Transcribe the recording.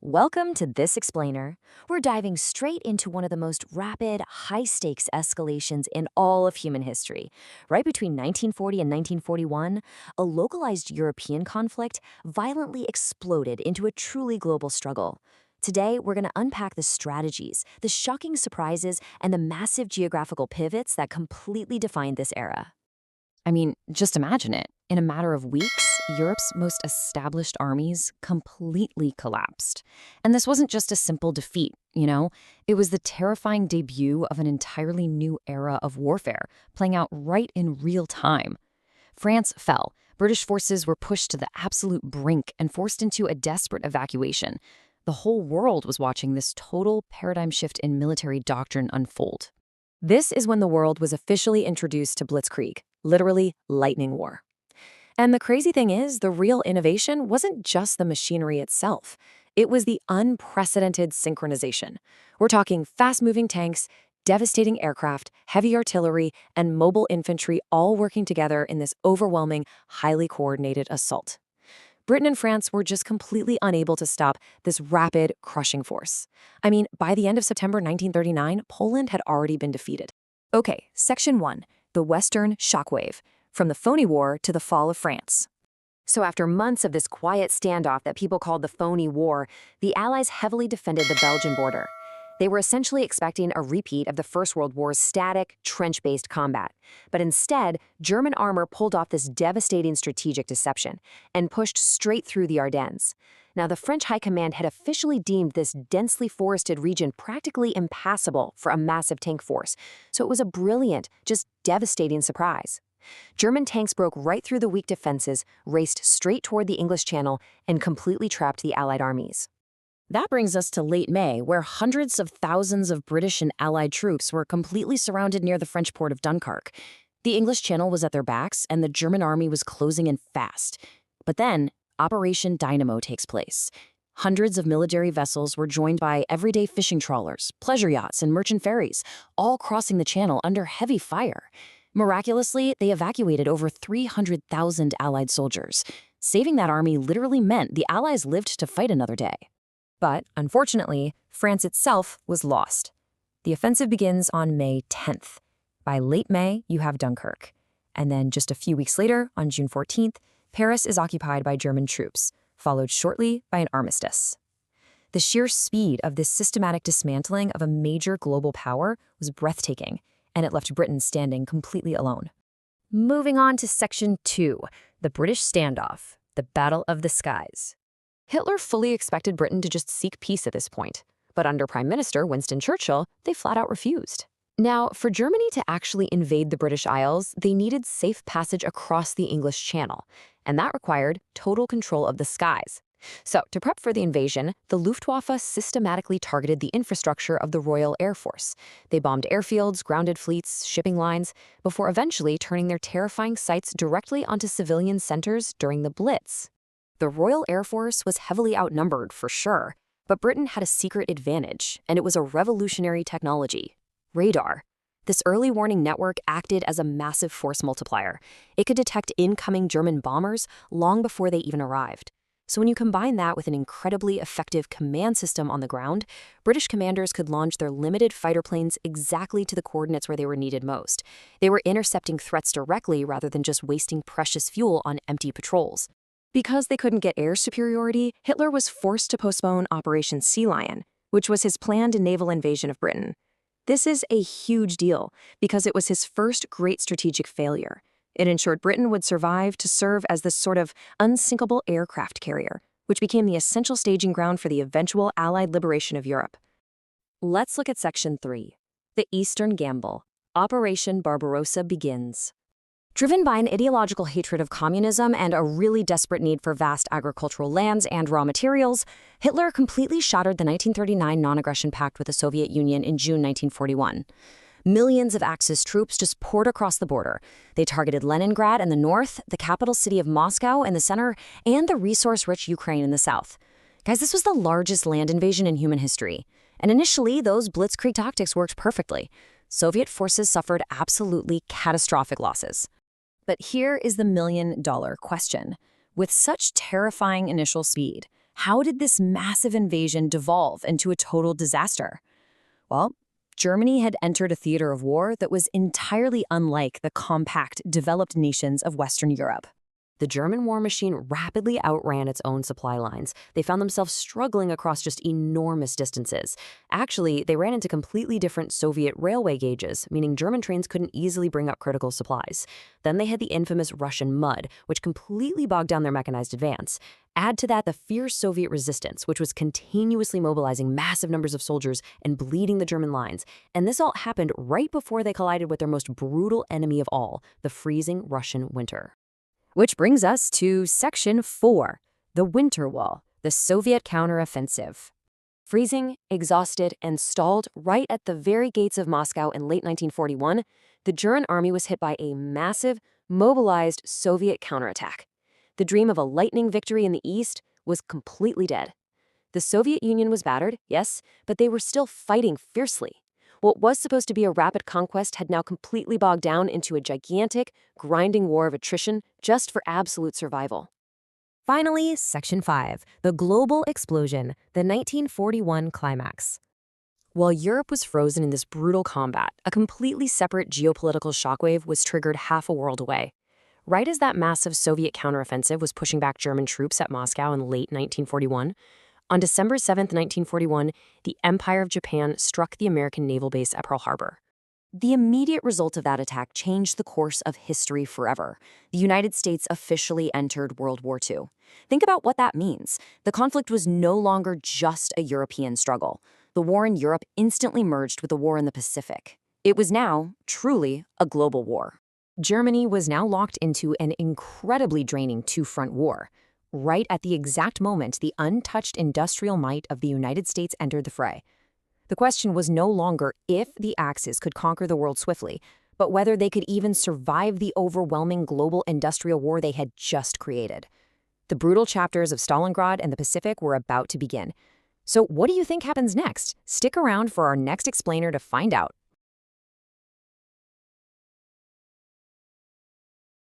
Welcome to This Explainer. We're diving straight into one of the most rapid, high-stakes escalations in all of human history. Right between 1940 and 1941, a localized European conflict violently exploded into a truly global struggle. Today, we're going to unpack the strategies, the shocking surprises, and the massive geographical pivots that completely defined this era. I mean, just imagine it. In a matter of weeks, Europe's most established armies completely collapsed. And this wasn't just a simple defeat. It was the terrifying debut of an entirely new era of warfare, playing out right in real time. France fell. British forces were pushed to the absolute brink and forced into a desperate evacuation. The whole world was watching this total paradigm shift in military doctrine unfold. This is when the world was officially introduced to Blitzkrieg, literally lightning war. And the crazy thing is, the real innovation wasn't just the machinery itself. It was the unprecedented synchronization. We're talking fast-moving tanks, devastating aircraft, heavy artillery, and mobile infantry all working together in this overwhelming, highly coordinated assault. Britain and France were just completely unable to stop this rapid, crushing force. I mean, by the end of September 1939, Poland had already been defeated. Okay, Section 1, the Western Shockwave, from the phony war to the fall of France. So after months of this quiet standoff that people called the phony war, the Allies heavily defended the Belgian border. They were essentially expecting a repeat of the First World War's static, trench-based combat. But instead, German armor pulled off this devastating strategic deception and pushed straight through the Ardennes. Now, the French High Command had officially deemed this densely forested region practically impassable for a massive tank force, so it was a brilliant, just devastating surprise. German tanks broke right through the weak defenses, raced straight toward the English Channel, and completely trapped the Allied armies. That brings us to late May, where hundreds of thousands of British and Allied troops were completely surrounded near the French port of Dunkirk. The English Channel was at their backs, and the German army was closing in fast. But then, Operation Dynamo takes place. Hundreds of military vessels were joined by everyday fishing trawlers, pleasure yachts, and merchant ferries, all crossing the channel under heavy fire. Miraculously, they evacuated over 300,000 Allied soldiers. Saving that army literally meant the Allies lived to fight another day. But, unfortunately, France itself was lost. The offensive begins on May 10th. By late May, you have Dunkirk. And then just a few weeks later, on June 14th, Paris is occupied by German troops, followed shortly by an armistice. The sheer speed of this systematic dismantling of a major global power was breathtaking, and it left Britain standing completely alone. Moving on to Section 2, the British standoff, the Battle of the Skies. Hitler fully expected Britain to just seek peace at this point, but under Prime Minister Winston Churchill, they flat out refused. Now, for Germany to actually invade the British Isles, they needed safe passage across the English Channel, and that required total control of the skies. So, to prep for the invasion, the Luftwaffe systematically targeted the infrastructure of the Royal Air Force. They bombed airfields, grounded fleets, shipping lines, before eventually turning their terrifying sights directly onto civilian centers during the Blitz. The Royal Air Force was heavily outnumbered, for sure, but Britain had a secret advantage, and it was a revolutionary technology: radar. This early warning network acted as a massive force multiplier. It could detect incoming German bombers long before they even arrived. So when you combine that with an incredibly effective command system on the ground, British commanders could launch their limited fighter planes exactly to the coordinates where they were needed most. They were intercepting threats directly rather than just wasting precious fuel on empty patrols. Because they couldn't get air superiority, Hitler was forced to postpone Operation Sea Lion, which was his planned naval invasion of Britain. This is a huge deal because it was his first great strategic failure. It ensured Britain would survive to serve as this sort of unsinkable aircraft carrier, which became the essential staging ground for the eventual Allied liberation of Europe. Let's look at Section 3, the Eastern Gamble. Operation Barbarossa begins. Driven by an ideological hatred of communism and a really desperate need for vast agricultural lands and raw materials, Hitler completely shattered the 1939 non-aggression pact with the Soviet Union in June 1941. Millions of Axis troops just poured across the border. They targeted Leningrad in the north, the capital city of Moscow in the center, and the resource-rich Ukraine in the south. Guys, this was the largest land invasion in human history. And initially, those blitzkrieg tactics worked perfectly. Soviet forces suffered absolutely catastrophic losses. But here is the million-dollar question. With such terrifying initial speed, How did this massive invasion devolve into a total disaster? Well, Germany had entered a theater of war that was entirely unlike the compact, developed nations of Western Europe. The German war machine rapidly outran its own supply lines. They found themselves struggling across just enormous distances. Actually, they ran into completely different Soviet railway gauges, meaning German trains couldn't easily bring up critical supplies. Then they had the infamous Russian mud, which completely bogged down their mechanized advance. Add to that the fierce Soviet resistance, which was continuously mobilizing massive numbers of soldiers and bleeding the German lines. And this all happened right before they collided with their most brutal enemy of all, the freezing Russian winter. Which brings us to Section 4, the Winter Wall, the Soviet counteroffensive. Freezing, exhausted, and stalled right at the very gates of Moscow in late 1941, the German army was hit by a massive, mobilized Soviet counterattack. The dream of a lightning victory in the east was completely dead. The Soviet Union was battered, yes, but they were still fighting fiercely. What was supposed to be a rapid conquest had now completely bogged down into a gigantic, grinding war of attrition just for absolute survival. Finally, Section 5, the global explosion, the 1941 climax. While Europe was frozen in this brutal combat, a completely separate geopolitical shockwave was triggered half a world away. Right as that massive Soviet counteroffensive was pushing back German troops at Moscow in late 1941, on December 7, 1941, the Empire of Japan struck the American naval base at Pearl Harbor. The immediate result of that attack changed the course of history forever. The United States officially entered World War II. Think about what that means. The conflict was no longer just a European struggle. The war in Europe instantly merged with the war in the Pacific. It was now, truly, a global war. Germany was now locked into an incredibly draining two-front war. Right at the exact moment the untouched industrial might of the United States entered the fray. The question was no longer if the Axis could conquer the world swiftly, but whether they could even survive the overwhelming global industrial war they had just created. The brutal chapters of Stalingrad and the Pacific were about to begin. So what do you think happens next? Stick around for our next explainer to find out.